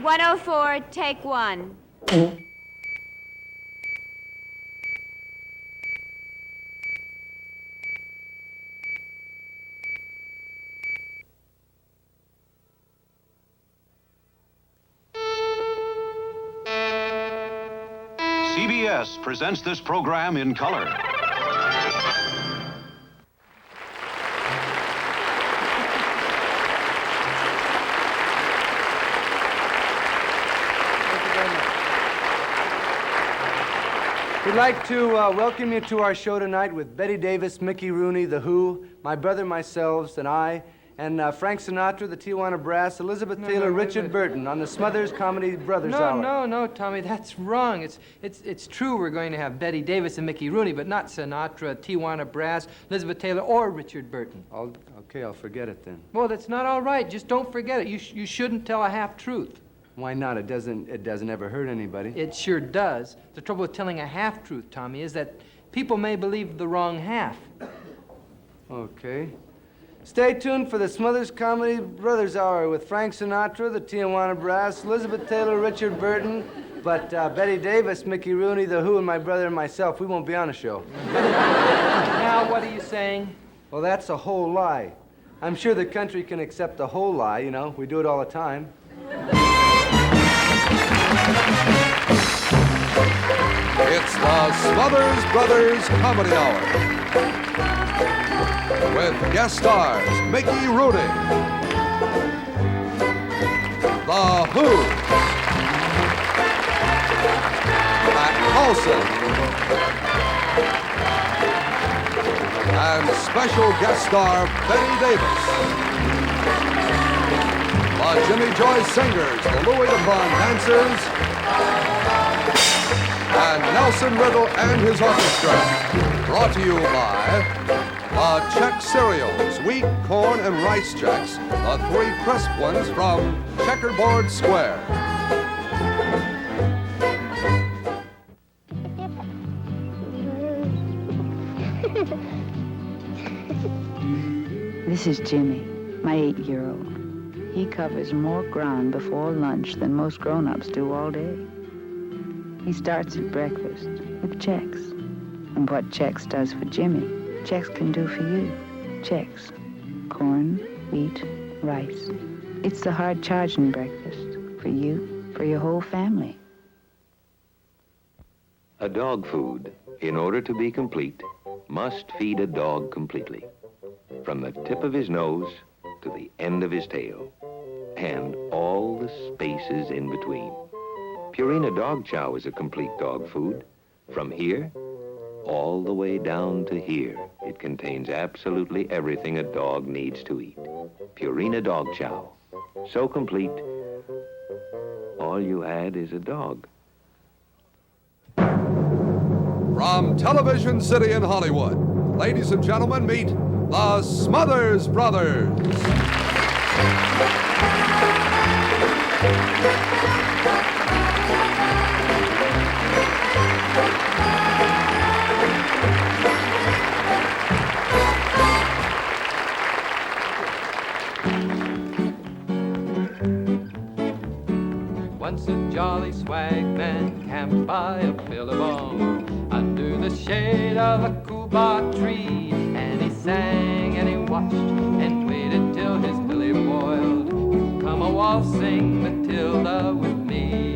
104, take one. CBS presents this program in color. We'd like to welcome you to our show tonight with Bette Davis, Mickey Rooney, The Who, my brother, myself, and I, and Frank Sinatra, the Tijuana Brass, Elizabeth Taylor, Richard Burton on the Smothers Comedy Brothers Hour. No, Tommy, that's wrong. It's true we're going to have Bette Davis and Mickey Rooney, but not Sinatra, Tijuana Brass, Elizabeth Taylor, or Richard Burton. Okay, I'll forget it then. Well, that's not all right. Just don't forget it. You shouldn't tell a half-truth. Why not? It doesn't ever hurt anybody. It sure does. The trouble with telling a half-truth, Tommy, is that people may believe the wrong half. Okay. Stay tuned for the Smothers Comedy Brothers Hour with Frank Sinatra, the Tijuana Brass, Elizabeth Taylor, Richard Burton, but Bette Davis, Mickey Rooney, The Who, and my brother and myself, we won't be on the show. Now, what are you saying? Well, that's a whole lie. I'm sure the country can accept a whole lie, you know. We do it all the time. It's the Smothers Brothers Comedy Hour with guest stars Mickey Rooney, The Who, Matt Paulson, and special guest star Bette Davis. The Jimmy Joy Singers, the Louis Vuitton Dancers, and Nelson Riddle and his orchestra. Brought to you by the Chex cereals, wheat, corn, and rice Chex, the 3 crisp ones from Checkerboard Square. This is Jimmy, my 8-year-old. He covers more ground before lunch than most grown-ups do all day. He starts at breakfast with Chex. And what Chex does for Jimmy, Chex can do for you. Chex. Corn, wheat, rice. It's the hard-charging breakfast for you, for your whole family. A dog food, in order to be complete, must feed a dog completely. From the tip of his nose to the end of his tail, and all the spaces in between. Purina Dog Chow is a complete dog food. From here, all the way down to here, it contains absolutely everything a dog needs to eat. Purina Dog Chow. So complete, all you add is a dog. From Television City in Hollywood, ladies and gentlemen, meet the Smothers Brothers. Once a jolly swag man camped by a billabong under the shade of a coolbar tree, and he sang and he watched and waited till his billy boiled. Come a waltzing Matilda with me,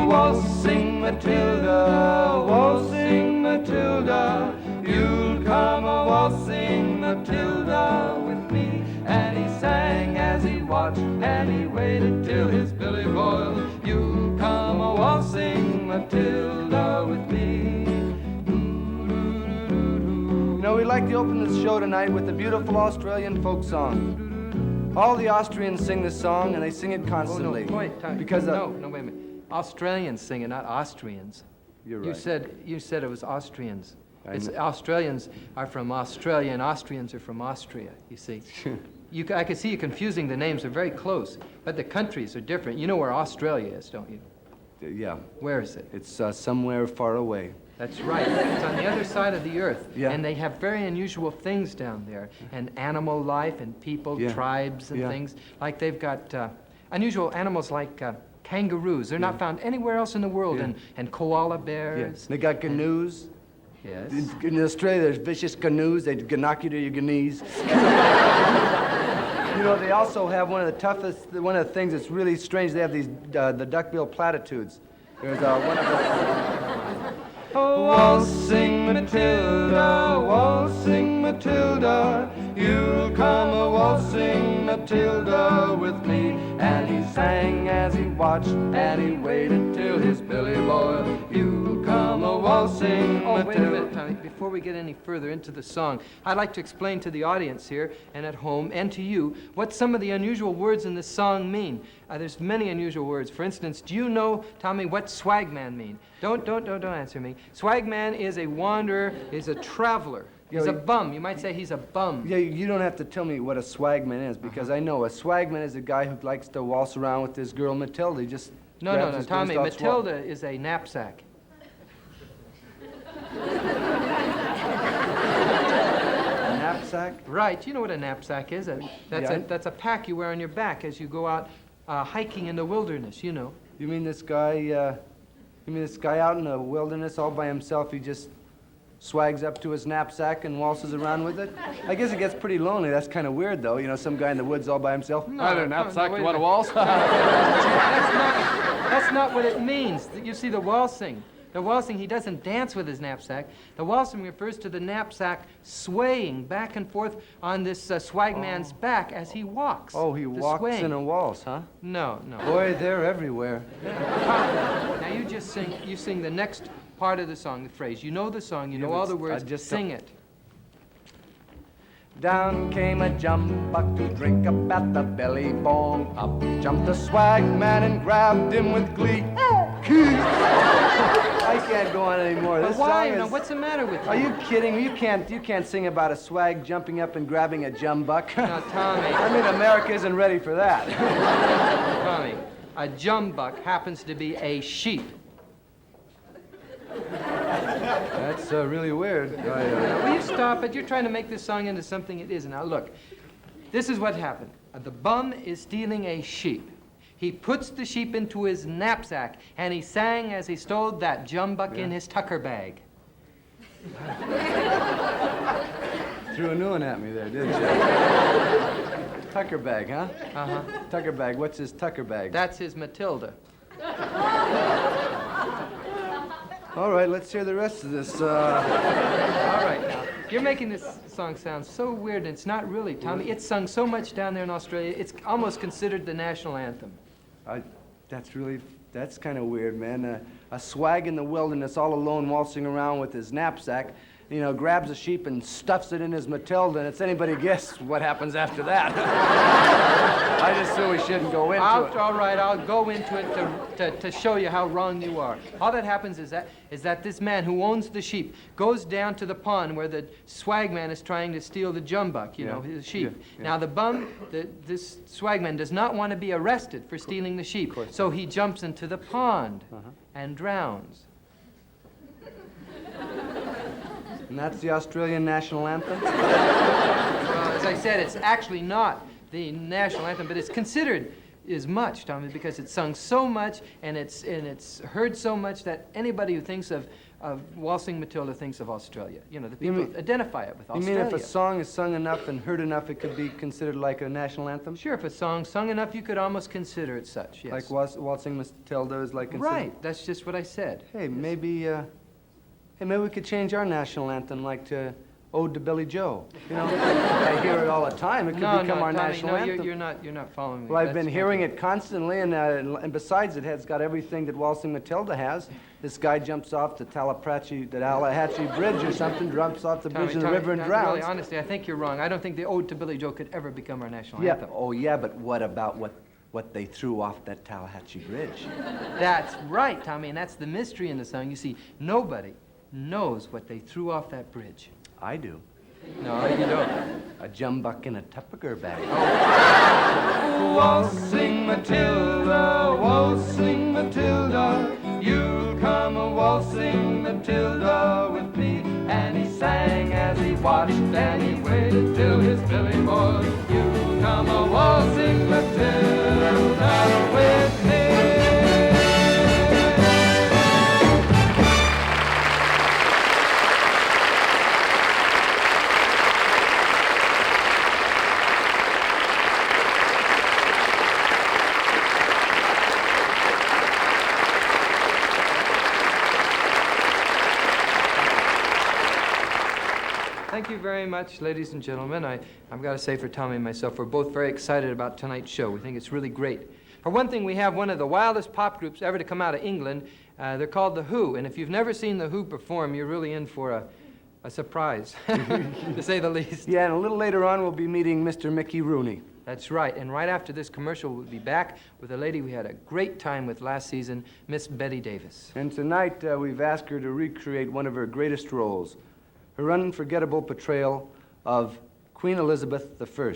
waltzing Matilda, waltzing Matilda. You'll come a waltzing Matilda with me. And he sang as he watched and he waited till his billy boiled. You'll come a waltzing Matilda with me. You know, we'd like to open this show tonight with a beautiful Australian folk song. All the Austrians sing this song, and they sing it constantly. Oh, no, wait, Tommy. Because no, wait a minute. Australians sing it, not Austrians. You're right. You said it was Austrians. Australians are from Australia, and Austrians are from Austria, you see. I can see you confusing the names. They're very close, but the countries are different. You know where Australia is, don't you? Yeah. Where is it? It's somewhere far away. That's right. It's on the other side of the earth. Yeah. And they have very unusual things down there, and animal life and people, Yeah. tribes and Yeah. things. Like they've got unusual animals like kangaroos. They're not found anywhere else in the world. Yeah. And koala bears. Yes. They got canoes. Yes. In Australia, there's vicious canoes. They can knock you to your knees. You know, they also have one of the things that's really strange. They have these, the duckbill platitudes. There's one of the... Oh, waltzing Matilda, waltzing Matilda, you'll come a waltzing Matilda with me. And he sang as he watched, and he waited till his Billy Boy, you'll come a waltzing Matilda. Oh, wait a minute, Tommy. Before we get any further into the song, I'd like to explain to the audience here and at home and to you what some of the unusual words in this song mean. There's many unusual words. For instance, do you know, Tommy, what swagman mean? Don't answer me. Swagman is a wanderer, is a traveler. He's a bum. You might say he's a bum. Yeah, you don't have to tell me what a swagman is, because I know a swagman is a guy who likes to waltz around with this girl Matilda. He just No, grabs his Tommy. starts Matilda is a knapsack. knapsack? Right. You know what a knapsack is. Yeah. That's a pack you wear on your back as you go out hiking in the wilderness, you know. You mean this guy out in the wilderness all by himself? He just swags up to his knapsack and waltzes around with it? I guess it gets pretty lonely. That's kind of weird, though. You know, some guy in the woods all by himself. No, I got a no, knapsack. no, You wait want a to waltz? That's not what it means. You see, the waltzing, he doesn't dance with his knapsack. The waltzing refers to the knapsack swaying back and forth on this swagman's back as he walks. Oh, he walks swaying. in a waltz, huh? No. Boy, they're everywhere. Now you just sing the next part of the song, the phrase. You know the song, you know all the words. just sing it. Down came a jumbuck to drink up at the belly bong. Up jumped the swag man and grabbed him with glee. I can't go on anymore. But This why? song Now, is... what's the matter with you? Are you kidding me? You can't sing about a swag jumping up and grabbing a jumbuck. Now, Tommy. I mean, America isn't ready for that. Tommy, a jumbuck happens to be a sheep. That's really weird. Will you stop it? You're trying to make this song into something it isn't. Now, look, this is what happened. The bum is stealing a sheep. He puts the sheep into his knapsack, and he sang as he stowed that jumbuck in his tucker bag. Threw a new one at me there, didn't you? Tucker bag, huh? Uh-huh. Tucker bag. What's his tucker bag? That's his Matilda. All right, let's hear the rest of this. All right, now, you're making this song sound so weird, and it's not really, Tommy. It's sung so much down there in Australia, it's almost considered the national anthem. That's kind of weird, man. A swag in the wilderness, all alone, waltzing around with his knapsack, you know, grabs a sheep and stuffs it in his Matilda, and it's anybody guess what happens after that. I just feel we shouldn't go into it. All right, I'll go into it to show you how wrong you are. All that happens is that this man who owns the sheep goes down to the pond where the swagman is trying to steal the jumbuck, you know, his sheep. Yeah. Now, this swagman does not want to be arrested for stealing the sheep, so he jumps into the pond and drowns. And that's the Australian national anthem? Well, as I said, it's actually not the national anthem, but it's considered as much, Tommy, because it's sung so much and it's heard so much that anybody who thinks of Waltzing Matilda thinks of Australia. You know, the people identify it with Australia. You mean if a song is sung enough and heard enough, it could be considered like a national anthem? Sure, if a song's sung enough, you could almost consider it such, yes. Like Waltzing Matilda is like considered... Right, that's just what I said. Hey, maybe we could change our national anthem like to Ode to Billy Joe. You know, I hear it all the time. It could become our Tommy, national anthem. You're not following me. Well, I've been hearing it constantly, and besides, it's got everything that Waltzing Matilda has. This guy jumps off the Tallahatchie Bridge or something, jumps off the bridge of the river and drowns. Really, honestly, I think you're wrong. I don't think the Ode to Billy Joe could ever become our national anthem. Oh, yeah, but what about what they threw off that Tallahatchie Bridge? That's right, Tommy, and that's the mystery in the song. You see, nobody knows what they threw off that bridge. I do. No, you don't. A jumbuck in a Tupperware bag. Waltzing Matilda, you'll come a waltzing Matilda with me. And he sang as he watched, and he waited till his Billy Boy. You'll come a waltzing Matilda with me. very much, ladies and gentlemen. I've got to say for Tommy and myself, we're both very excited about tonight's show. We think it's really great. For one thing, we have one of the wildest pop groups ever to come out of England. They're called The Who, and if you've never seen The Who perform, you're really in for a surprise, to say the least. Yeah, and a little later on, we'll be meeting Mr. Mickey Rooney. That's right, and right after this commercial, we'll be back with a lady we had a great time with last season, Miss Bette Davis. And tonight, we've asked her to recreate one of her greatest roles, her unforgettable portrayal of Queen Elizabeth I.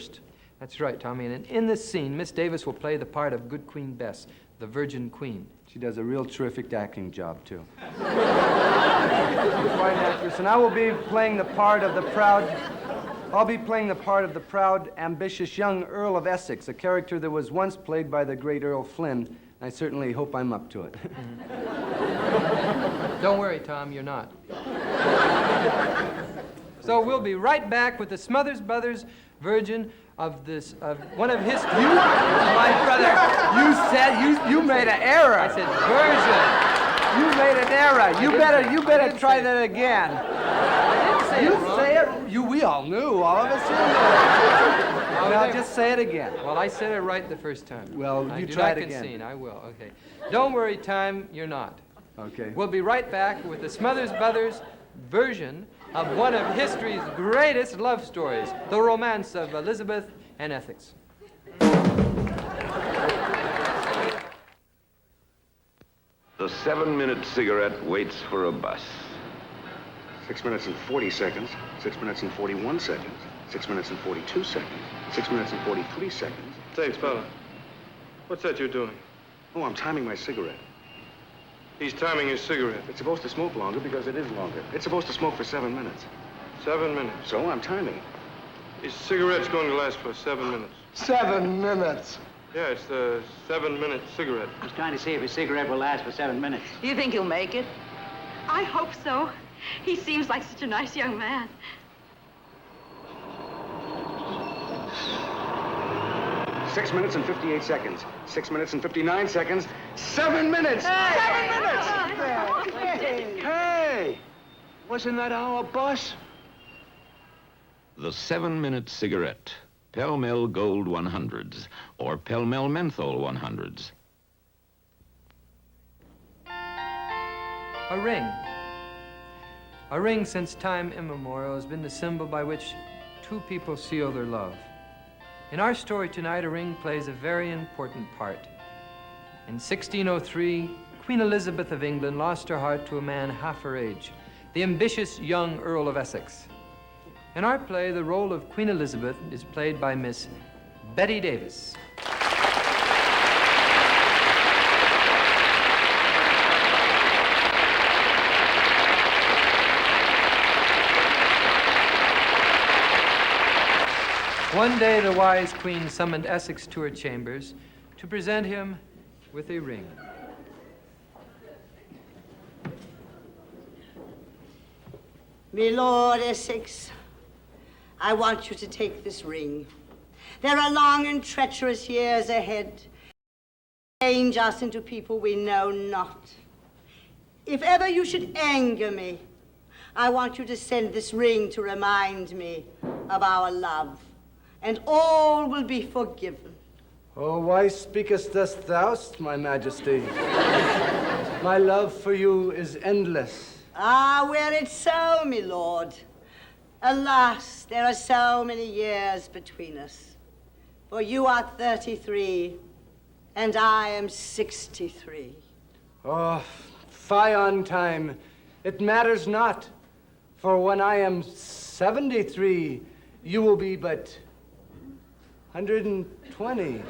That's right, Tommy, and in this scene, Miss Davis will play the part of Good Queen Bess, the Virgin Queen. She does a real terrific acting job, too. Quite an actress. And I will be playing the part of the proud... I'll be playing the part of the proud, ambitious young Earl of Essex, a character that was once played by the great Earl Flynn. I certainly hope I'm up to it. Don't worry, Tom, you're not. So we'll be right back with the Smothers Brothers version of one of his... You, my brother, you made an error. I said version. You made an error. You better try that again. You say it. We all knew. All of us knew. Now just say it again. Well, I said it right the first time. Well, you try it again. Concede. I will. Okay. Don't worry, Tom. You're not. Okay. We'll be right back with the Smothers Brothers version of one of history's greatest love stories, the romance of Elizabeth and Essex. The 7-minute cigarette waits for a bus. 6 minutes and 40 seconds, 6 minutes and 41 seconds, 6 minutes and 42 seconds, 6 minutes and 43 seconds. Thanks, fella. What's that you're doing? Oh, I'm timing my cigarette. He's timing his cigarette. It's supposed to smoke longer because it is longer. It's supposed to smoke for 7 minutes. 7 minutes. So I'm timing. His cigarette's going to last for 7 minutes. 7 minutes? Yeah, it's the 7-minute cigarette. He's trying to see if his cigarette will last for 7 minutes. Do you think he'll make it? I hope so. He seems like such a nice young man. 6 minutes and 58 seconds. 6 minutes and 59 seconds. 7 minutes! Hey! 7 minutes! Hey! Wasn't that our bus? The 7-minute cigarette. Pell-Mell Gold 100s or Pell-Mell Menthol 100s. A ring. A ring, since time immemorial, has been the symbol by which two people seal their love. In our story tonight, a ring plays a very important part. In 1603, Queen Elizabeth of England lost her heart to a man half her age, the ambitious young Earl of Essex. In our play, the role of Queen Elizabeth is played by Miss Bette Davis. One day, the wise queen summoned Essex to her chambers to present him with a ring. My Lord Essex, I want you to take this ring. There are long and treacherous years ahead. Change us into people we know not. If ever you should anger me, I want you to send this ring to remind me of our love, and all will be forgiven. Oh, why speakest thou, my majesty? My love for you is endless. Ah, were it so, my lord. Alas, there are so many years between us. For you are 33, and I am 63. Oh, fie on time. It matters not. For when I am 73, you will be but 120. You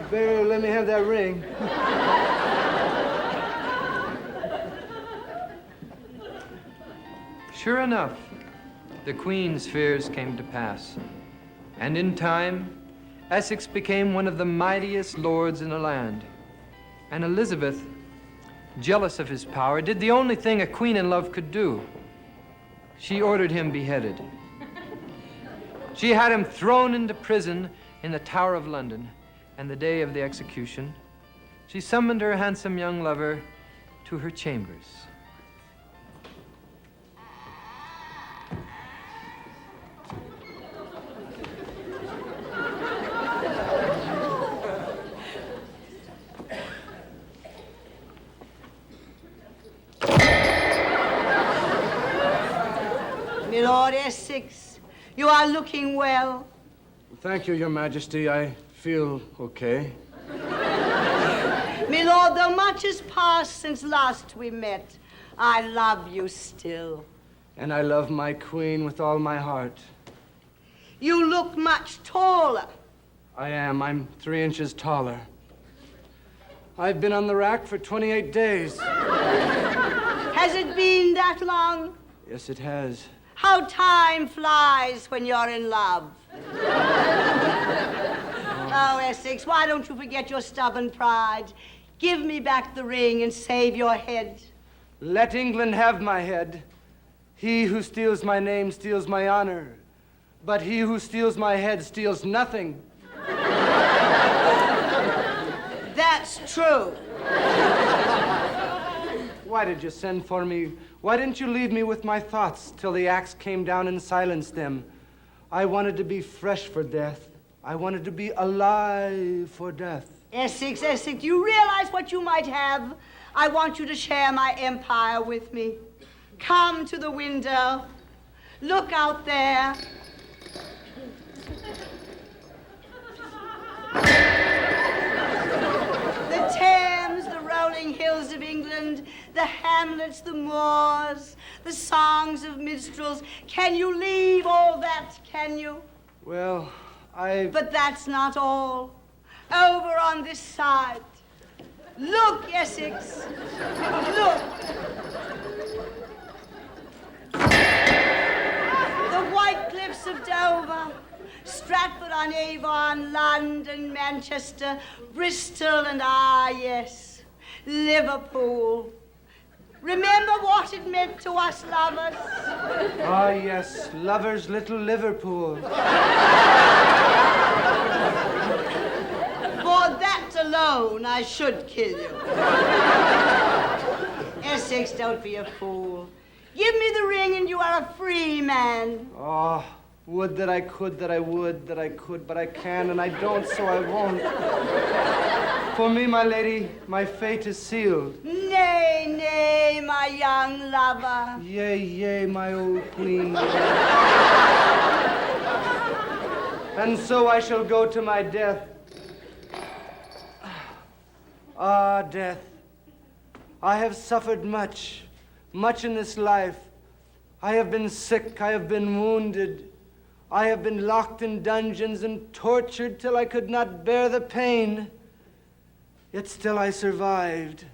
better let me have that ring. Sure enough, the Queen's fears came to pass. And in time, Essex became one of the mightiest lords in the land. And Elizabeth, jealous of his power, did the only thing a queen in love could do. She ordered him beheaded. She had him thrown into prison in the Tower of London, and the day of the execution, she summoned her handsome young lover to her chambers. Essex. You are looking well. Thank you, Your Majesty. I feel okay. My lord, though much has passed since last we met, I love you still. And I love my queen with all my heart. You look much taller. I am. I'm 3 inches taller. I've been on the rack for 28 days. Has it been that long? Yes, it has. How time flies when you're in love. Oh, Essex, why don't you forget your stubborn pride? Give me back the ring and save your head. Let England have my head. He who steals my name steals my honor. But he who steals my head steals nothing. That's true. Why did you send for me? Why didn't you leave me with my thoughts till the axe came down and silenced them? I wanted to be fresh for death. I wanted to be alive for death. Essex, Essex, do you realize what you might have? I want you to share my empire with me. Come to the window. Look out there. The Thames, the rolling hills of England, the hamlets, the moors, the songs of minstrels. Can you leave all that, can you? Well, But that's not all. Over on this side. Look, Essex. Look. The white cliffs of Dover, Stratford-on-Avon, London, Manchester, Bristol, and yes, Liverpool. Remember what it meant to us lovers? Ah, yes, lovers' little Liverpool. For that alone, I should kill you. Essex, don't be a fool. Give me the ring and you are a free man. Oh, would that I could, that I would, that I could, but I can, and I don't, so I won't. For me, my lady, my fate is sealed. Nay, nay, my young lover. Yea, yea, my old queen. And so I shall go to my death. Ah, death. I have suffered much, much in this life. I have been sick, I have been wounded. I have been locked in dungeons and tortured till I could not bear the pain. Yet still I survived.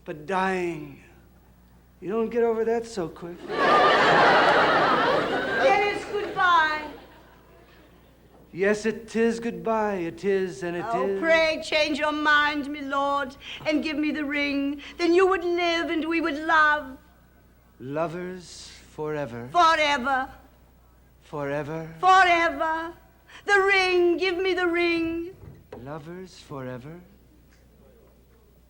But dying, you don't get over that so quick. Then it's goodbye. Yes, it is goodbye. It is, and it is. Oh, pray change your mind, my lord, and give me the ring. Then you would live and we would love. Lovers forever. Forever. Forever. Forever. The ring, give me the ring. Lovers forever.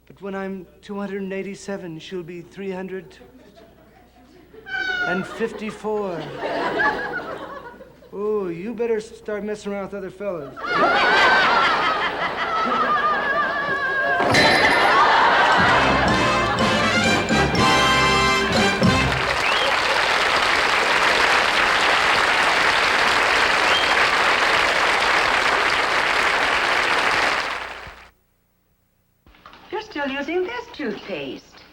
But when I'm 287, she'll be 354. Oh, you better start messing around with other fellas. You're still using this toothpaste.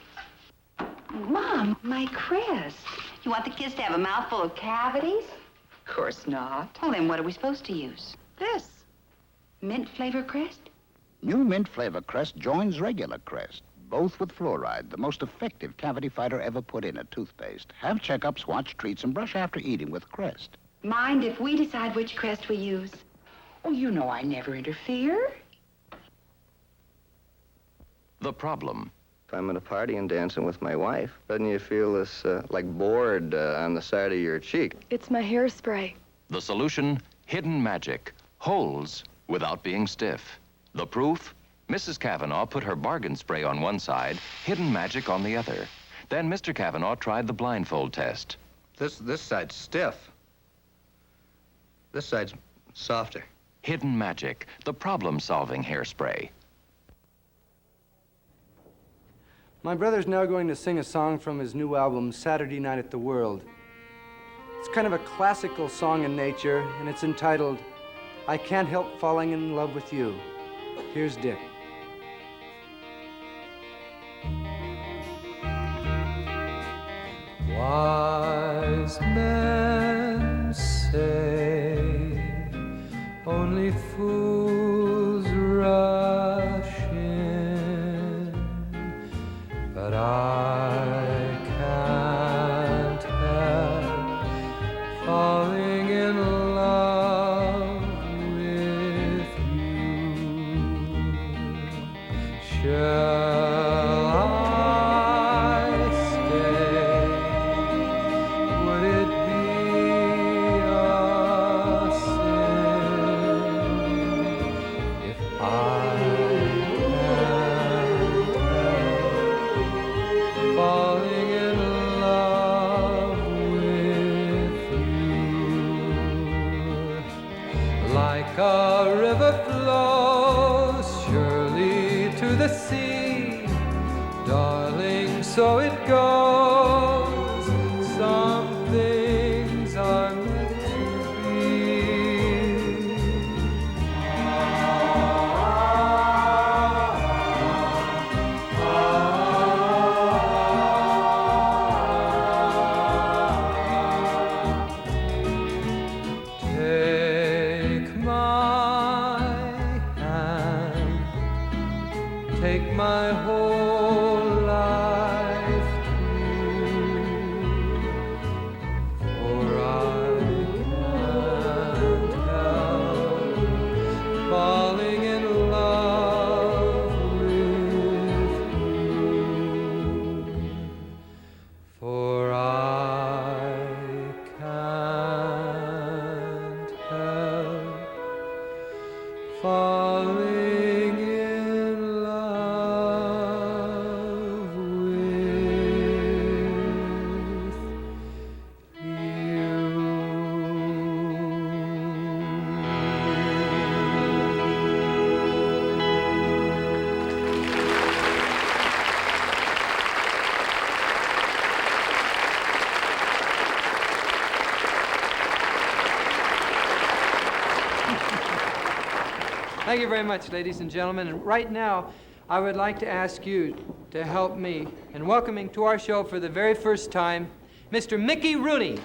Mom, my crest. You want the kids to have a mouthful of cavities? Of course not. Well, then what are we supposed to use? This. Mint flavor crest? New Mint Flavor Crest joins regular Crest, both with fluoride, the most effective cavity fighter ever put in a toothpaste. Have checkups, watch treats, and brush after eating with Crest. Mind if we decide which crest we use? Oh, you know I never interfere. The problem. If I'm at a party and dancing with my wife, doesn't you feel this, like, board on the side of your cheek? It's my hairspray. The solution, hidden magic. Holds without being stiff. The proof? Mrs. Cavanaugh put her bargain spray on one side, hidden magic on the other. Then Mr. Cavanaugh tried the blindfold test. This side's stiff. This side's softer. Hidden magic, the problem-solving hairspray. My brother's now going to sing a song from his new album, Saturday Night at the World. It's kind of a classical song in nature, and it's entitled, I Can't Help Falling in Love with You. Here's Dick. Wise men say only fools rush in, but I can't help falling in love with you. Shall I stay? Would it be a sin if I can't help falling in love with you? Like a river flows surely to the sea, darling, so it goes. Some things are meant to be. Take my hand, take my whole life too, for I can't help falling in love with you, for I can't help falling in love with Thank you very much, ladies and gentlemen. And right now, I would like to ask you to help me in welcoming to our show for the very first time, Mr. Mickey Rooney.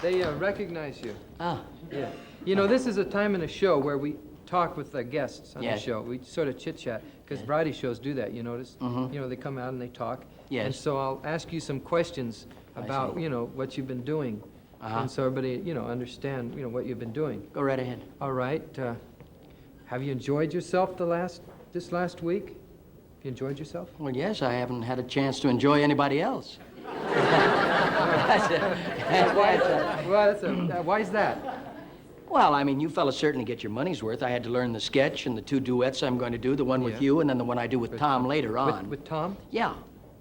They recognize you. Oh. Yeah. You know, this is a time in a show where we talk with the guests on Yes. the show. We sort of chit-chat, because variety shows do that, you notice? Mhm. You know, they come out and they talk. Yes. And so I'll ask you some questions about, see. you know, what you've been doing. Uh-huh. And so everybody, you know, understand, you know, what you've been doing. Go right ahead. All right. Have you enjoyed yourself this last week? Have you enjoyed yourself? Well, yes, I haven't had a chance to enjoy anybody else. Why is that? Well, I mean, you fellas certainly get your money's worth. I had to learn the sketch and the two duets I'm going to do, the one with Yeah. you and then the one I do with Tom later on. With Tom? Yeah,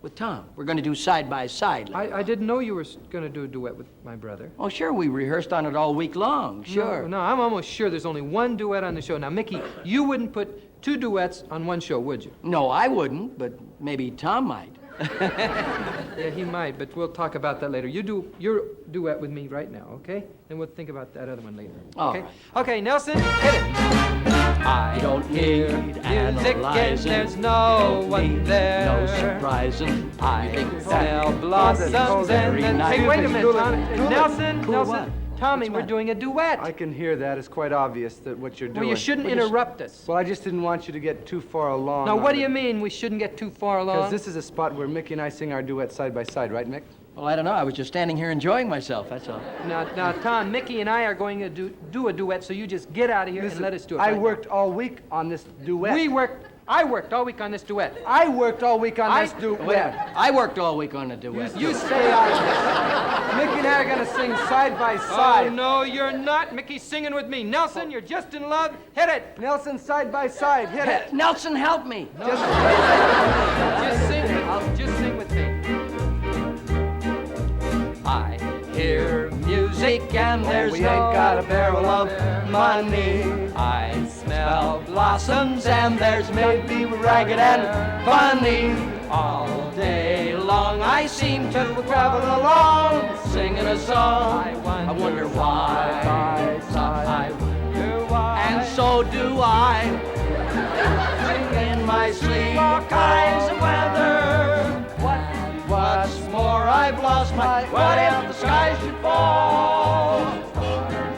with Tom. We're going to do side by side. I didn't know you were going to do a duet with my brother. Oh, sure, we rehearsed on it all week long, sure. No, I'm almost sure there's only one duet on the show. Now, Mickey, you wouldn't put two duets on one show, would you? No, I wouldn't, but maybe Tom might. Yeah, he might, but we'll talk about that later. You do your duet with me right now, okay? And we'll think about that other one later. All Okay? right. Okay, Nelson, hit it. I don't need music analyzing. and there's no Don't one need there. No surprising. I think Smell that blossoms and very then... nice. Hey, wait a minute, Cool it, Tom. cool it. Nelson, Cool Nelson. what? Tommy, What's we're that? doing a duet. I can hear that. It's quite obvious that what you're doing. Well, you shouldn't Well, just- interrupt us. Well, I just didn't want you to get too far along. Now, what do you mean we shouldn't get too far Because along? this is a spot where Mickey and I sing our duet side by side, right, Mick? Well, I don't know. I was just standing here enjoying myself, that's all. Now, Tom, Mickey and I are going to do a duet, so you just get out of here Listen, and let us do it. I right now. worked all week on this duet. I worked all week on this duet. I worked all week on this duet. Wait a minute. I worked all week on a duet. You say Mickey and I are going to sing side by side. Oh, no, you're not. Mickey's singing with me. Nelson, you're just in love. Hit it. Nelson, side by side. Hit it. Nelson, help me. Just sing with me. I hear music and there's we ain't got a barrel of money. I smell blossoms and there's maybe ragged and funny. All day long I seem to travel along, singing a song. I wonder why. I wonder why. And so do I. In my sleep, all kinds of weather. What's more, I've lost my. What if the sky should fall?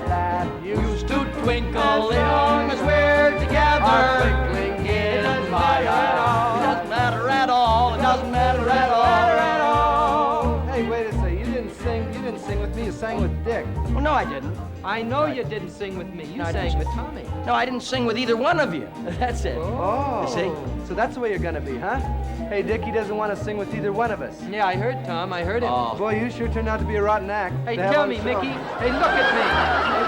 That used to twinkle long as we're together. Twinkling in my eye. It doesn't matter at all. It doesn't matter at all. Hey, wait a second. You didn't sing with me. You sang with Dick. Well, no, I didn't. I know you didn't sing with me. You sang with Tommy. No, I didn't sing with either one of you. That's it. Oh. You see? So that's the way you're gonna be, huh? Hey, Dickie doesn't want to sing with either one of us. Yeah, I heard Tom. I heard him. Oh. Boy, you sure turned out to be a rotten act. Hey, to have tell on me, the show. Mickey. Hey, look at me.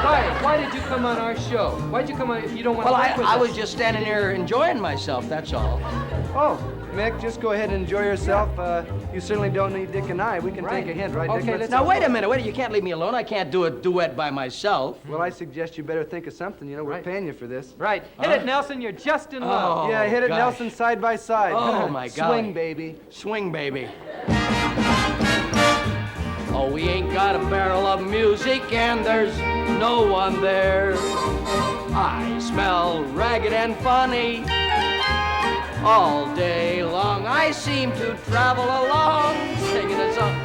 Hey, why did you come on our show? Why'd you come on if you don't want Well, to work with I us? was just standing here enjoying myself, that's all. Oh, Mick, just go ahead and enjoy yourself. You certainly don't need Dick and I. We can take a hint, right, Dick? Okay, Now, wait a minute. You can't leave me alone. I can't do a duet by myself. Well, I suggest you better think of something. You know, we're paying you for this. Right. Hit it, Nelson. You're just in love. Yeah, hit it, gosh. Nelson, side by side. Oh, my God. Swing, baby. Swing, baby. Oh, we ain't got a barrel of music and there's no one there. I smell ragged and funny. All day long I seem to travel along singing a song.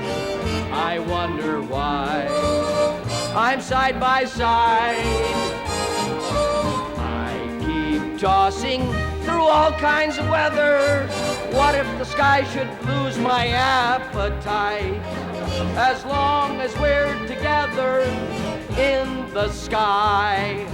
I wonder why I'm side by side. I keep tossing through all kinds of weather. What if the sky should lose my appetite? As long as we're together in the sky,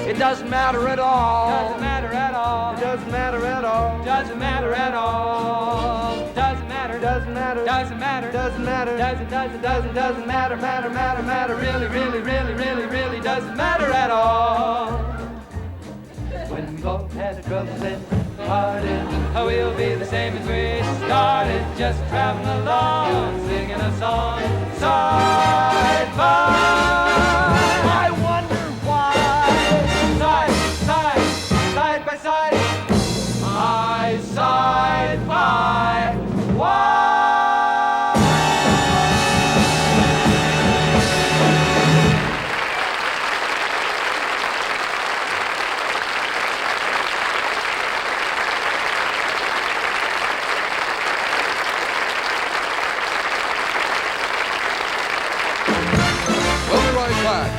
it doesn't matter at all. Doesn't matter at all. It doesn't matter at all. Doesn't matter at all. Doesn't matter. Doesn't matter. Doesn't matter. Doesn't matter. Doesn't matter. Really doesn't matter at all. When both had troubles and parted, we'll be the same as we started, just traveling along, singing a song, side by. I wonder why, side by side, I side by. Why?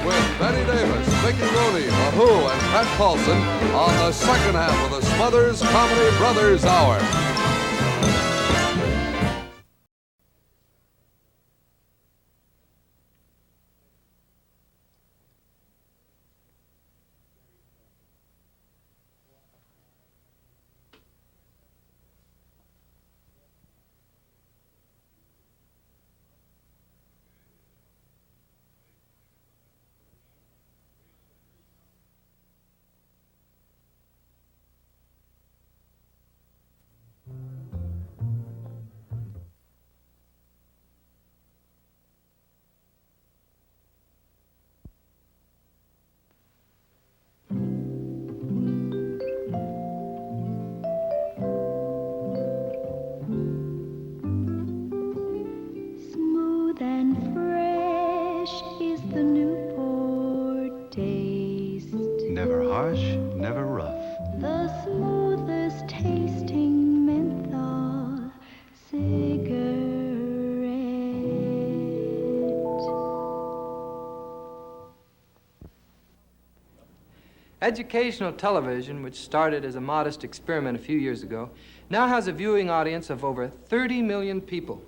With Bette Davis, Mickey Rooney, The Who, and Pat Paulson on the second half of the Smothers Comedy Brothers Hour. Smooth and fresh is the Newport taste. Never harsh, never rough. The smoothest tasting menthol cigarette. Educational television, which started as a modest experiment a few years ago, now has a viewing audience of over 30 million people.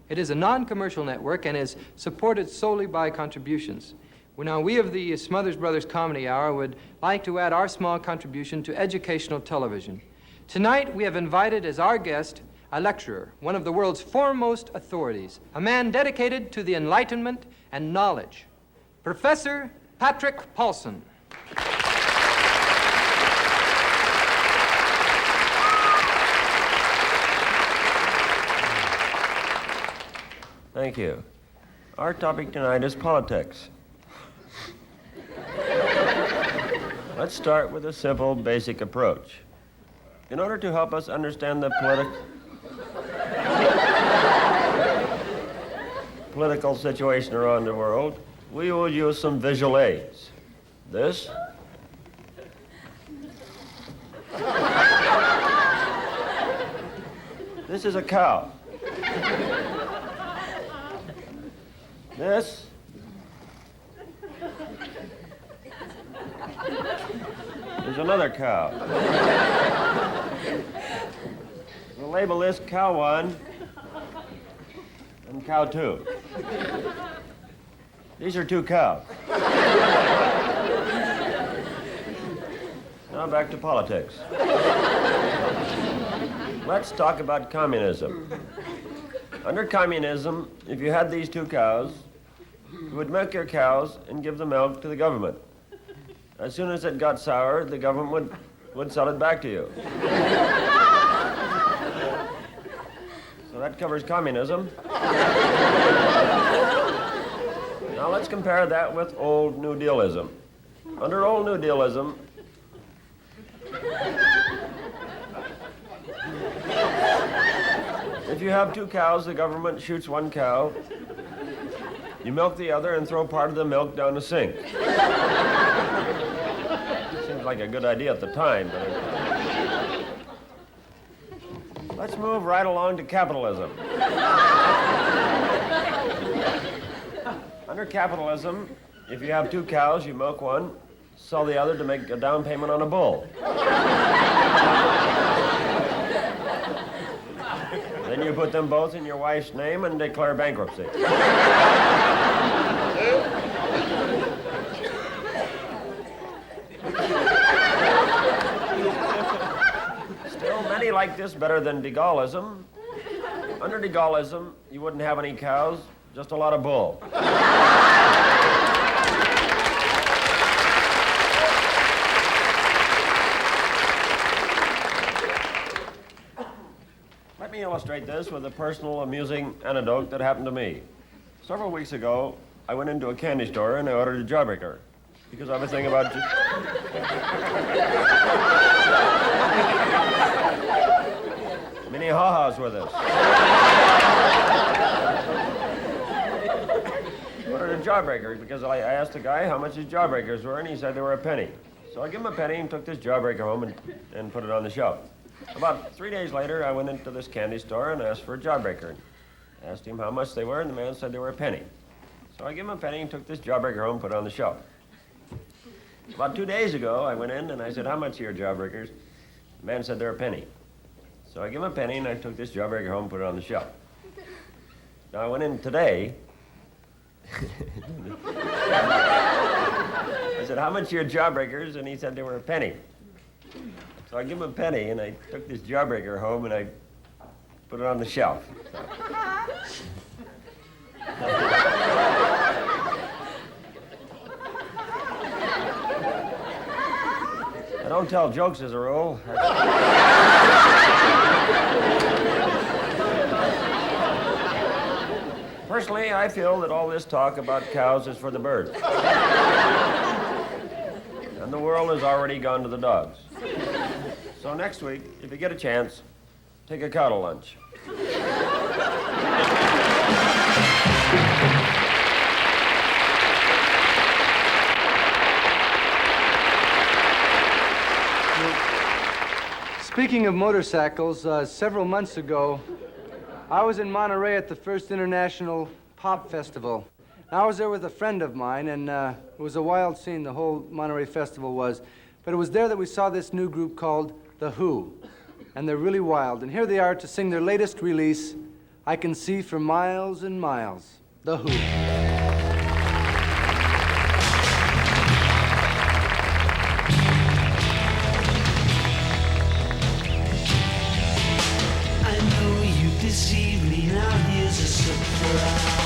It is a non-commercial network and is supported solely by contributions. Now, we of the Smothers Brothers Comedy Hour would like to add our small contribution to educational television. Tonight, we have invited as our guest a lecturer, one of the world's foremost authorities, a man dedicated to the enlightenment and knowledge, Professor Patrick Paulson. Thank you. Our topic tonight is politics. Let's start with a simple, basic approach. In order to help us understand the political situation around the world, we will use some visual aids. This. This is a cow. This is another cow. We'll label this cow 1 and cow 2. These are 2 cows. Now back to politics. Let's talk about communism. Under communism, if you had these 2 cows, you would milk your cows and give the milk to the government. As soon as it got sour, the government would sell it back to you. So that covers communism. Now let's compare that with old New Dealism. Under old New Dealism, if you have 2 cows, the government shoots 1 cow, you milk the other and throw part of the milk down the sink. Seems like a good idea at the time, but let's move right along to capitalism. Under capitalism, if you have 2 cows, you milk 1, sell the other to make a down payment on a bull. Then you put them both in your wife's name and declare bankruptcy. Still, many like this better than de Gaullism. Under de Gaullism, you wouldn't have any cows, just a lot of bull. Let me illustrate this with a personal, amusing anecdote that happened to me. Several weeks ago, I went into a candy store and I ordered a jawbreaker because I was thinking about many ha-has with us. I ordered a jawbreaker because I asked the guy how much his jawbreakers were, and he said they were a penny. So I gave him a penny and took this jawbreaker home and put it on the shelf. About 3 days later, I went into this candy store and asked for a jawbreaker. I asked him how much they were, and the man said they were a penny. So I gave him a penny and took this jawbreaker home and put it on the shelf. About 2 days ago, I went in and I said, how much are your jawbreakers? The man said they're a penny. So I gave him a penny and I took this jawbreaker home and put it on the shelf. Now I went in today. I said, how much are your jawbreakers? And he said they were a penny. So I gave him a penny, and I took this jawbreaker home, and I put it on the shelf. I don't tell jokes as a rule. Personally, I feel that all this talk about cows is for the birds. And the world has already gone to the dogs. So next week, if you get a chance, take a cow to lunch. Speaking of motorcycles, several months ago, I was in Monterey at the first International Pop Festival. I was there with a friend of mine, and it was a wild scene, the whole Monterey Festival was. But it was there that we saw this new group called The Who, and they're really wild. And here they are to sing their latest release, I Can See for Miles and Miles, The Who. I know you deceived me, now here's a surprise.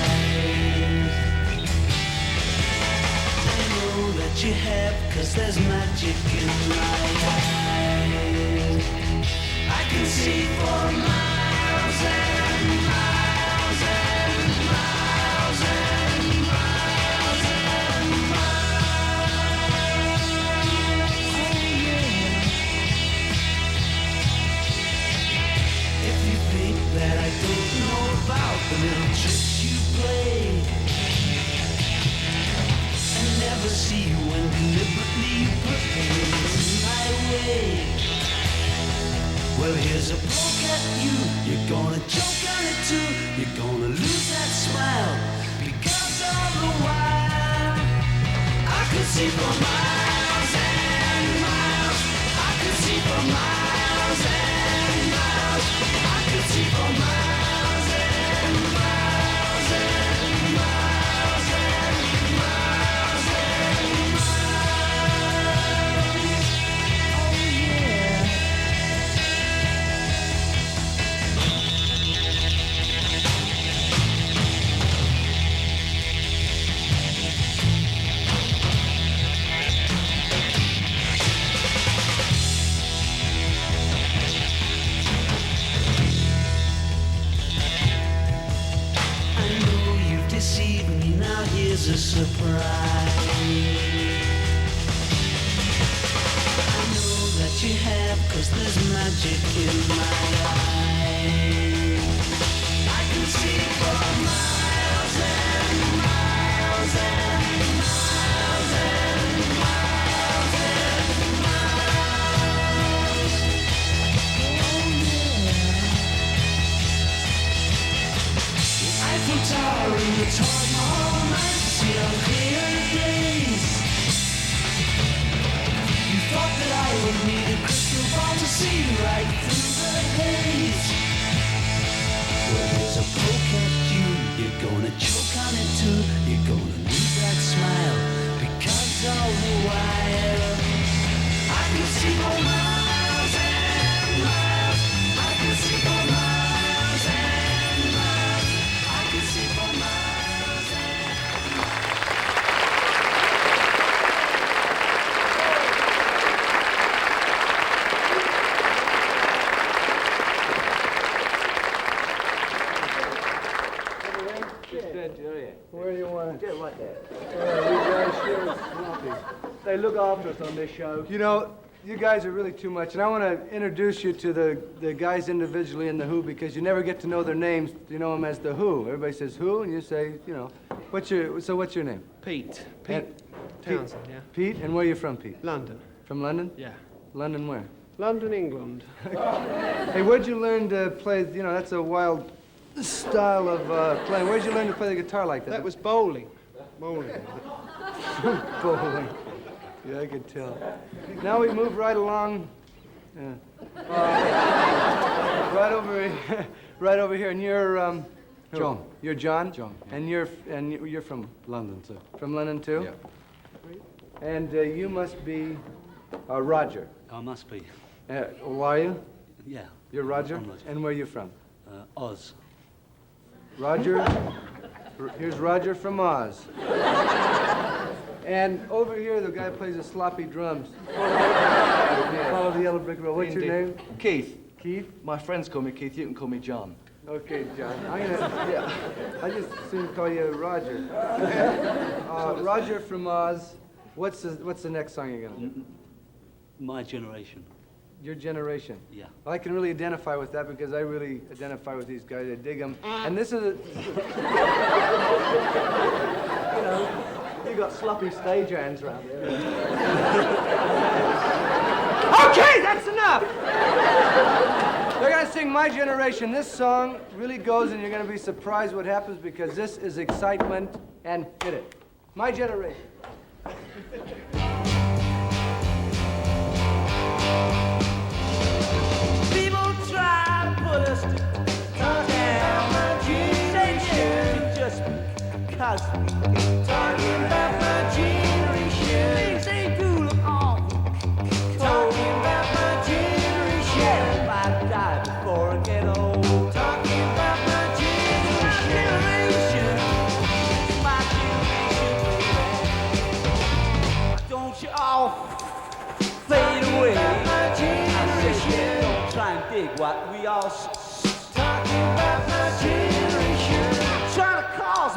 I know that you have, 'cause there's magic in my eyes. I can see for miles and miles and miles. never see you when deliberately you put things in my way. Well, here's a poke at you. You're gonna choke on it too. You're gonna lose that smile because all the while I could see for miles and miles. I could see for miles and miles. I could see for miles and miles and miles and miles and miles. Oh yeah. Deceived me, now here's a surprise. I know that you have, 'cause there's magic in my eyes. I can see for miles and miles and miles and miles and miles. Oh yeah. Eiffel Tower in the torn all night, see on clear days. You thought that I would need a crystal ball to see right through the haze. Well, there's a poke at you. You're gonna choke on it too. You're gonna lose that smile because all the while I can see for miles and miles. I can see for miles and miles. I can see for miles and Where do you want to? Get right there. You guys sure are sloppy. They look after us on this show. You know, you guys are really too much, and I want to introduce you to the guys individually in the Who, because you never get to know their names. You know them as the Who. Everybody says Who, and you say, you know, what's your name? Pete. And- Townsend, yeah. Pete, and where are you from, Pete? London. From London? Yeah. London where? London, England. Hey, where'd you learn to play? You know, that's a wild style of playing. Where'd you learn to play the guitar like that? That was bowling. Bowling. Bowling. Yeah, I could tell. Now we move right along. Right over here, and you're John. You're John. John. Yeah. And you're from London, too. From London too. Yeah. And you must be Roger. I must be. Who are you? Yeah. You're Roger. I'm Roger. And where are you from? Oz. Roger. Here's Roger from Oz. And over here, the guy plays the sloppy drums. Follow the yellow brick road. What's your name? Keith. Keith? My friends call me Keith. You can call me John. Okay, John. I just soon call you Roger. Roger from Oz. What's the next song you're gonna do? My generation. Your generation. Yeah. Well, I can really identify with that because I really identify with these guys. I dig them. And this is a... You know, you got sloppy stage hands around there. Okay, that's enough! They're gonna sing My Generation. This song really goes, and you're gonna be surprised what happens because this is excitement, and hit it. My Generation. people try to put us down. Just because talking about my generation. Things ain't cool at all. Talking about my generation. I die before I get old. Talking about my generation. My generation. Don't you all fade away. I said, yeah, don't try and dig what we all talking about my generation. Trying to cause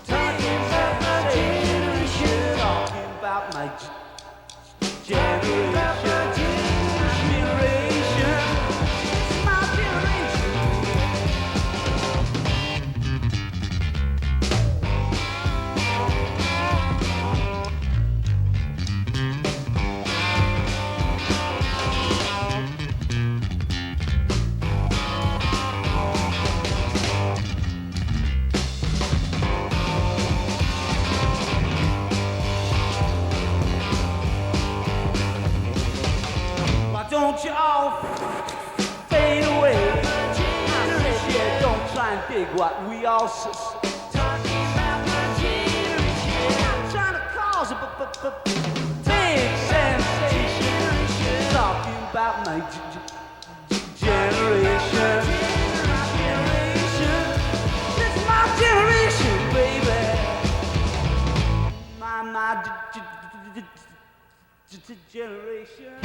talking about my generation. Talking about my generation. My generation. what we all talking about my generation. I'm trying to cause a big sensation. Talking about my generation. It's my generation, baby. My generation.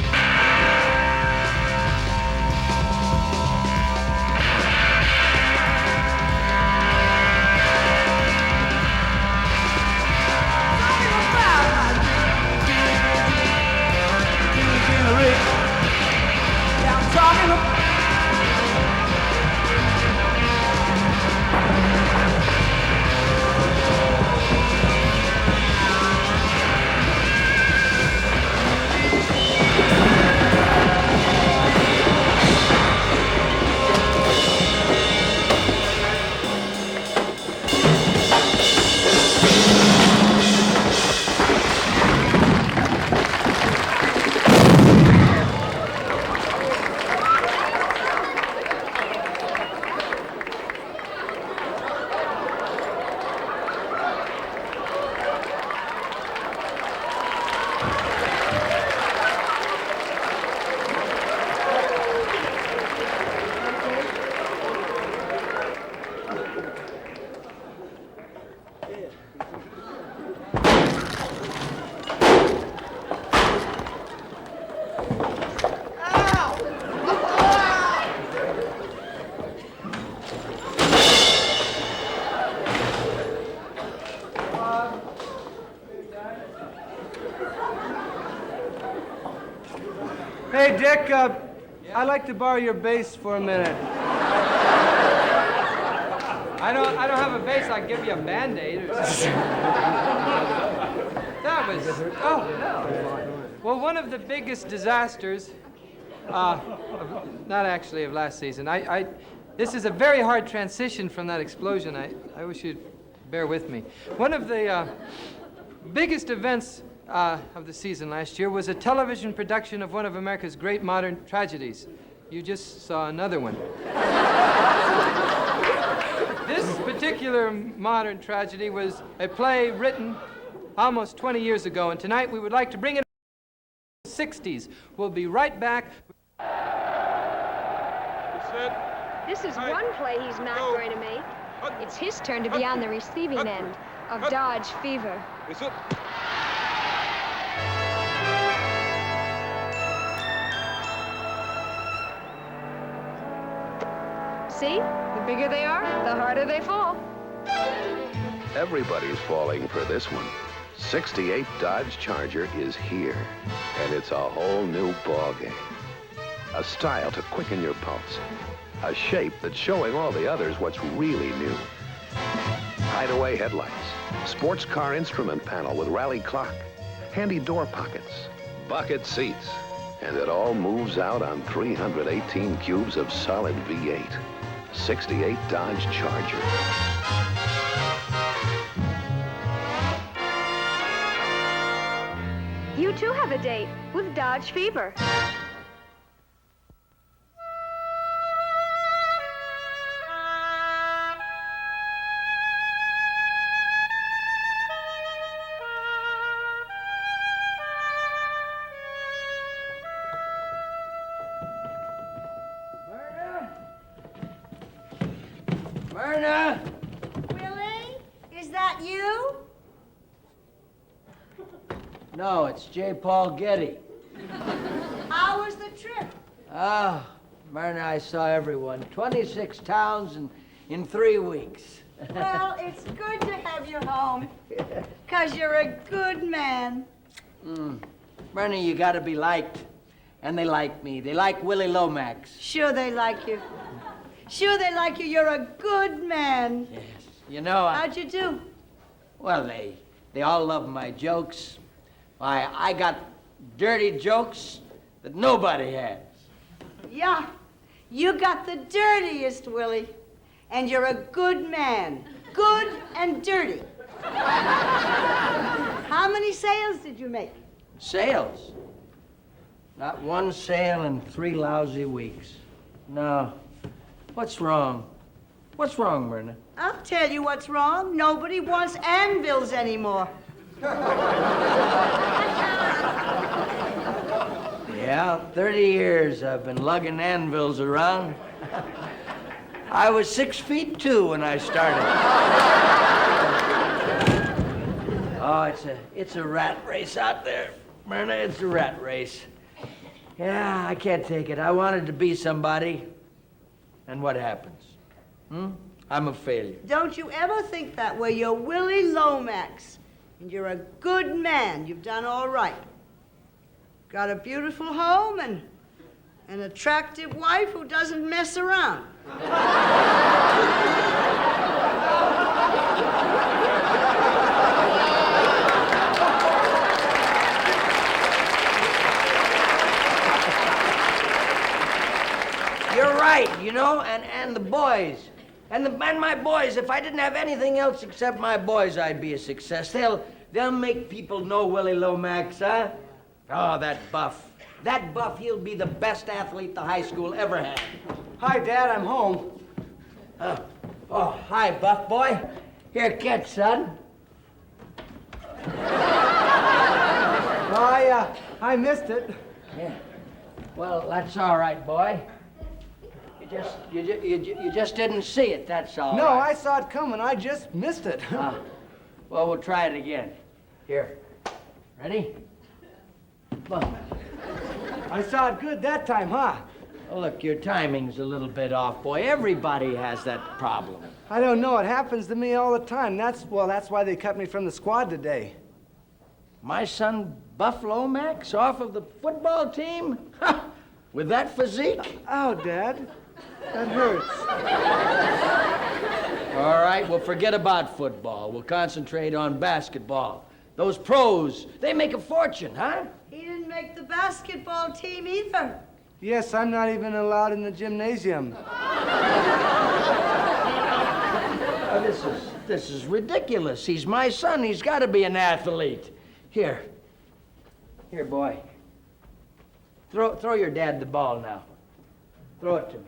Hey, Dick, I'd like to borrow your bass for a minute. I don't have a bass. I can give you a Band-Aid or something. That was, oh, no. Well, one of the biggest disasters, not actually of last season, this is a very hard transition from that explosion. I wish you'd bear with me. One of the biggest events of the season last year was a television production of one of America's great modern tragedies. You just saw another one. This particular modern tragedy was a play written almost 20 years ago, and tonight we would like to bring it to the 60s. We'll be right back. This is one play he's not going to make. It's his turn to be on the receiving end of Dodge fever. See? The bigger they are, the harder they fall. Everybody's falling for this one. 68 Dodge Charger is here, and it's a whole new ballgame. A style to quicken your pulse. A shape that's showing all the others what's really new. Hideaway headlights, sports car instrument panel with rally clock, handy door pockets, bucket seats, and it all moves out on 318 cubes of solid V8. 68 Dodge Charger. You too have a date with Dodge fever. Myrna! Willie? Is that you? No, it's J. Paul Getty. How was the trip? Ah, Myrna, I saw everyone. 26 towns in 3 weeks. Well, it's good to have you home, 'cause you're a good man. Myrna, you gotta be liked. And they like me. They like Willie Lomax. Sure they like you. Sure they like you. You're a good man. Yes. You know, How'd you do? Well, they all love my jokes. I got dirty jokes that nobody has. Yeah, you got the dirtiest, Willie. And you're a good man. Good and dirty. How many sales did you make? Sales? Not one sale in 3 lousy weeks. No. What's wrong? What's wrong, Myrna? I'll tell you what's wrong. Nobody wants anvils anymore. Yeah, 30 years I've been lugging anvils around. I was 6'2" when I started. Oh, it's a rat race out there, Myrna. It's a rat race. Yeah, I can't take it. I wanted to be somebody, and what happens? I'm a failure. Don't you ever think that way. You're Willie Lomax, and you're a good man. You've done all right. Got a beautiful home and an attractive wife who doesn't mess around. You're right, you know, and the boys. And my boys, if I didn't have anything else except my boys, I'd be a success. They'll make people know Willie Lomax, huh? Oh, that Buff. That Buff, he'll be the best athlete the high school ever had. Hi, Dad, I'm home. Oh, hi, Buff boy. Here, catch, son. I missed it. Yeah. Well, that's all right, boy. You just didn't see it, that's all. No, right. I saw it coming. I just missed it. Well, we'll try it again. Here. Ready? Look. I saw it good that time, huh? Oh, look, your timing's a little bit off, boy. Everybody has that problem. I don't know. It happens to me all the time. That's why they cut me from the squad today. My son, Buff Lomax, off of the football team? With that physique? Ow, Dad. That hurts. All right, well, forget about football. We'll concentrate on basketball. Those pros, they make a fortune, huh? He didn't make the basketball team either. Yes, I'm not even allowed in the gymnasium. This is ridiculous. He's my son. He's got to be an athlete. Here, boy. Throw your dad the ball now. Throw it to me.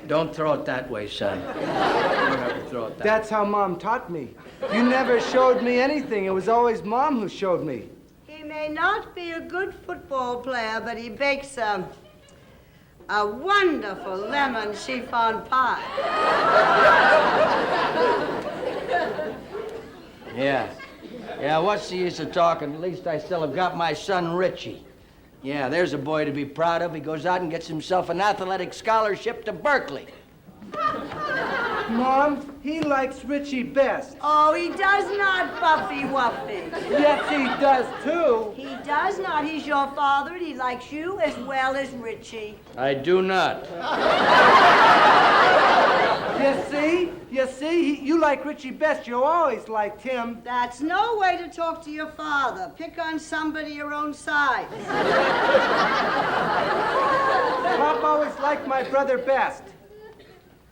Don't throw it that way, son. Don't ever throw it that That's how Mom taught me. You never showed me anything. It was always Mom who showed me. He may not be a good football player, but he bakes a wonderful lemon chiffon pie. Yeah, what's the use of talking? At least I still have got my son, Richie. Yeah, there's a boy to be proud of. He goes out and gets himself an athletic scholarship to Berkeley. Mom, he likes Richie best. Oh, he does not, Buffy Wuffy. Yes, he does, too. He does not. He's your father, and he likes you as well as Richie. I do not. You see, you like Richie best. You always liked him. That's no way to talk to your father. Pick on somebody your own size. Pop always liked my brother best.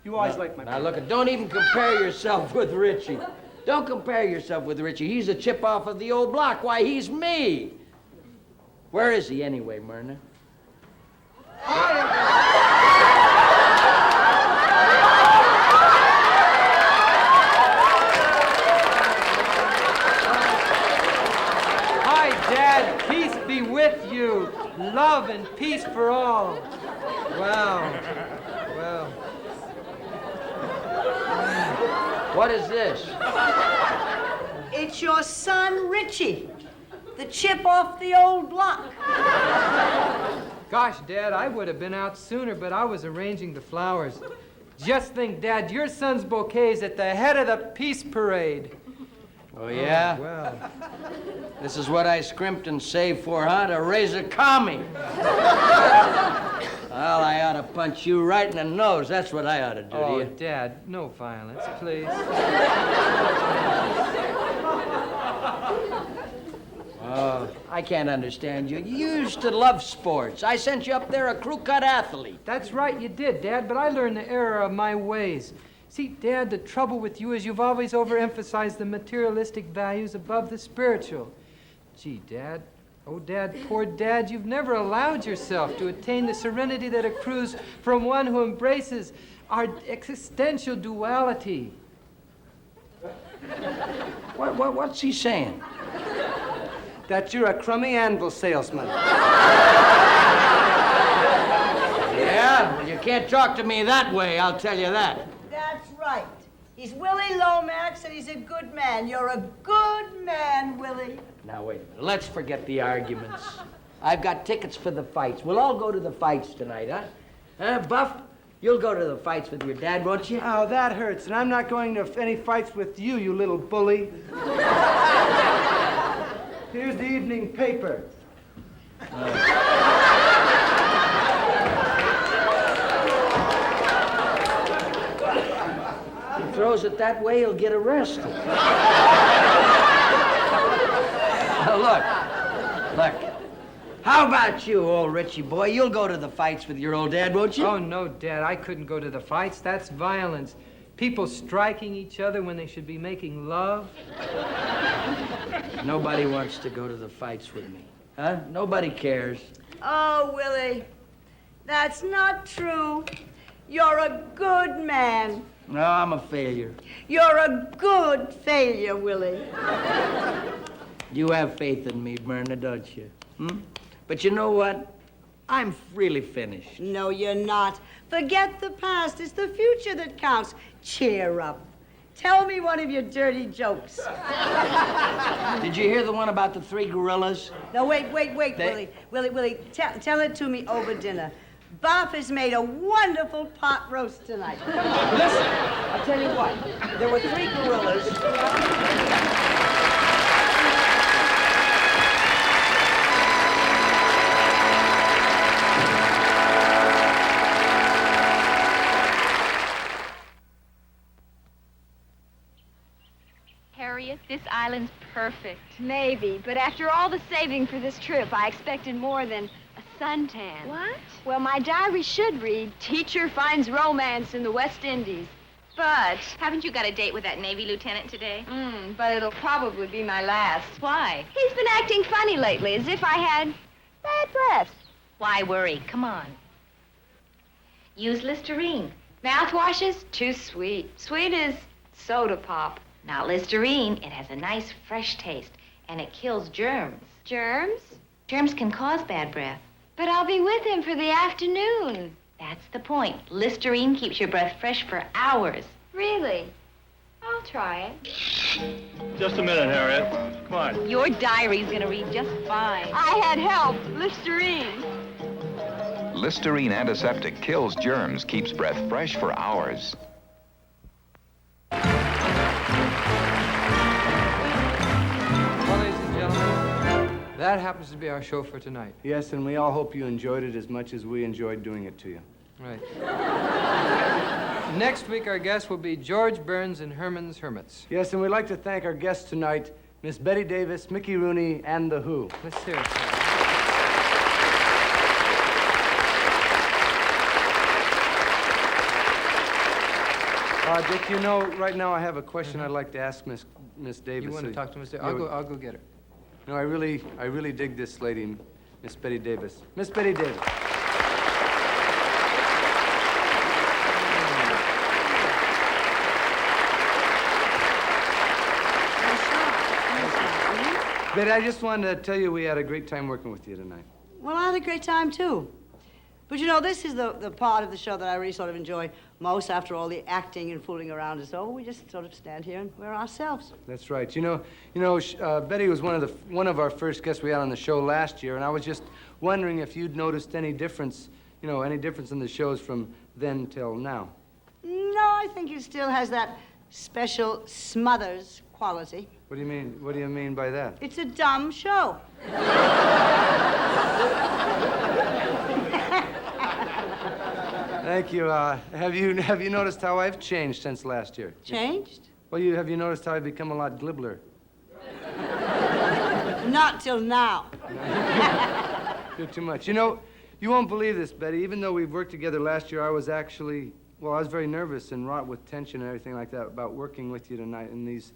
You always liked my brother. Now, look, don't even compare yourself with Richie. Don't compare yourself with Richie. He's a chip off of the old block. Why, he's me. Where is he anyway, Myrna? Hi, Dad. Peace be with you. Love and peace for all. Wow. Well. What is this? It's your son, Richie. The chip off the old block. Gosh, Dad, I would have been out sooner, but I was arranging the flowers. Just think, Dad, your son's bouquet's at the head of the peace parade. Oh, yeah? Oh, well. This is what I scrimped and saved for, huh? To raise a commie. Well, I ought to punch you right in the nose. That's what I ought to do to you. Oh, Dad, no violence, please. Oh, I can't understand you. You used to love sports. I sent you up there a crew-cut athlete. That's right, you did, Dad, but I learned the error of my ways. See, Dad, the trouble with you is you've always overemphasized the materialistic values above the spiritual. Gee, Dad, Oh, Dad, poor Dad, you've never allowed yourself to attain the serenity that accrues from one who embraces our existential duality. What's he saying? That you're a crummy anvil salesman. Yeah, well, you can't talk to me that way, I'll tell you that. That's right. He's Willie Lomax, and he's a good man. You're a good man, Willie. Now, wait a minute. Let's forget the arguments. I've got tickets for the fights. We'll all go to the fights tonight, huh? Huh, Buff? You'll go to the fights with your dad, won't you? Oh, that hurts. And I'm not going to any fights with you, you little bully. Here's the evening paper. He throws it that way, he'll get arrested. Now, look. How about you, old Richie boy? You'll go to the fights with your old dad, won't you? Oh, no, Dad, I couldn't go to the fights. That's violence. People striking each other when they should be making love. Nobody wants to go to the fights with me, huh? Nobody cares. Oh, Willie, that's not true. You're a good man. No, I'm a failure. You're a good failure, Willie. You have faith in me, Myrna, don't you? But you know what? I'm really finished. No, you're not. Forget the past. It's the future that counts. Cheer up. Tell me one of your dirty jokes. Did you hear the one about the 3 gorillas? No, wait, Willie. Tell it to me over dinner. Bob has made a wonderful pot roast tonight. Listen, I'll tell you what. There were 3 gorillas. Harriet, this island's perfect. Maybe, but after all the saving for this trip, I expected more than a suntan. What? Well, my diary should read, teacher finds romance in the West Indies. But... Haven't you got a date with that Navy lieutenant today? But it'll probably be my last. Why? He's been acting funny lately, as if I had bad breath. Why worry? Come on. Use Listerine. Mouthwashes? Too sweet. Sweet as soda pop. Now, Listerine, it has a nice, fresh taste, and it kills germs. Germs? Germs can cause bad breath. But I'll be with him for the afternoon. That's the point. Listerine keeps your breath fresh for hours. Really? I'll try it. Just a minute, Harriet. Come on. Your diary's gonna read just fine. I had help. Listerine. Listerine antiseptic kills germs, keeps breath fresh for hours. Well, ladies and gentlemen, that happens to be our show for tonight. Yes, and we all hope you enjoyed it as much as we enjoyed doing it to you. Right. Next week, our guest will be George Burns and Herman's Hermits. Yes, and we'd like to thank our guests tonight, Miss Bette Davis, Mickey Rooney, and The Who. Let's hear it. Dick, you know, right now I have a question I'd like to ask Miss Davis. You want to talk to Miss Davis? I'll go get her. No, I really dig this lady, Miss Bette Davis. Miss Bette Davis. Betty, I just wanted to tell you we had a great time working with you tonight. Well, I had a great time, too. But, you know, this is the part of the show that I really sort of enjoy most after all the acting and fooling around is over. We just sort of stand here and we're ourselves. That's right. You know, Betty was one of our first guests we had on the show last year, and I was just wondering if you'd noticed any difference, any difference in the shows from then till now. No, I think it still has that special Smothers quality. What do you mean? What do you mean by that? It's a dumb show. Thank you. Have you noticed how I've changed since last year? Changed? Well, have you noticed how I've become a lot glibler? Not till now. You're too much. You know, you won't believe this, Betty. Even though we've worked together last year, I was very nervous and wrought with tension and everything like that about working with you tonight in these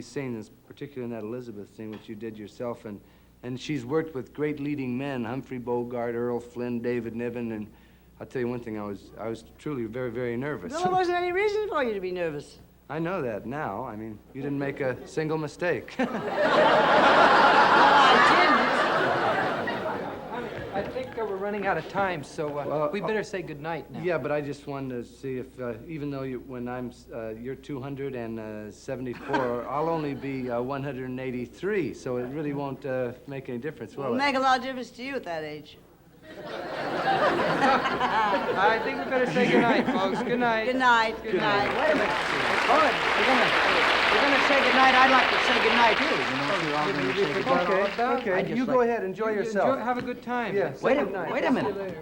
scenes, particularly in that Elizabeth scene, which you did yourself and And she's worked with great leading men, Humphrey Bogart, Earl Flynn, David Niven, and I'll tell you one thing, I was truly very, very nervous. Well, there wasn't any reason for you to be nervous. I know that now. I mean, you didn't make a single mistake. No, I didn't. I think we're running out of time, so we better say goodnight now. Yeah, but I just wanted to see if, even though you're 274, I'll only be 183, so it really won't make any difference, will It'll it? make a lot of difference to you at that age. I think we better say goodnight, folks. Good night. Good night. Good night. Wait a minute. Hold it. You're gonna say goodnight. I'd like to say goodnight too. You know, if you're all gonna say goodnight. Okay, you go ahead. Enjoy yourself. Have a good time. Yeah. Wait a minute.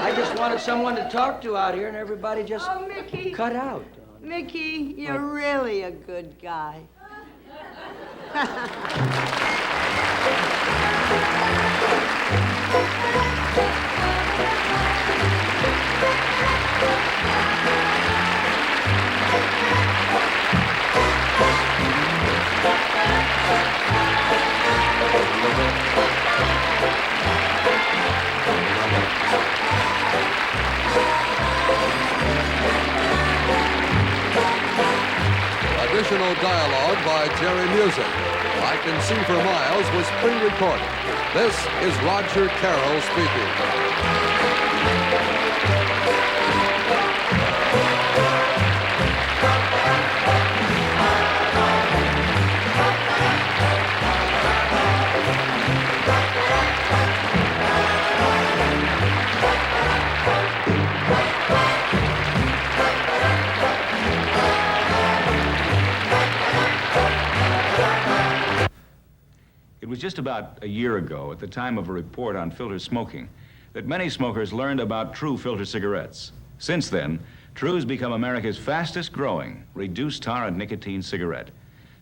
I just wanted someone to talk to out here, and everybody just Mickey. cut out. Mickey, you're really a good guy. Additional dialogue by Jerry Music. I Can See for Miles was pre-recorded. This is Roger Carroll speaking. It was just about a year ago, at the time of a report on filter smoking, that many smokers learned about True filter cigarettes. Since then, True's become America's fastest growing reduced tar and nicotine cigarette.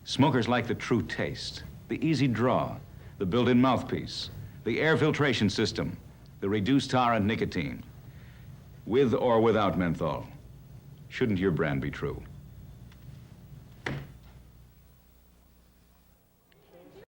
Smokers like the True taste, the easy draw, the built-in mouthpiece, the air filtration system, the reduced tar and nicotine, with or without menthol. Shouldn't your brand be True?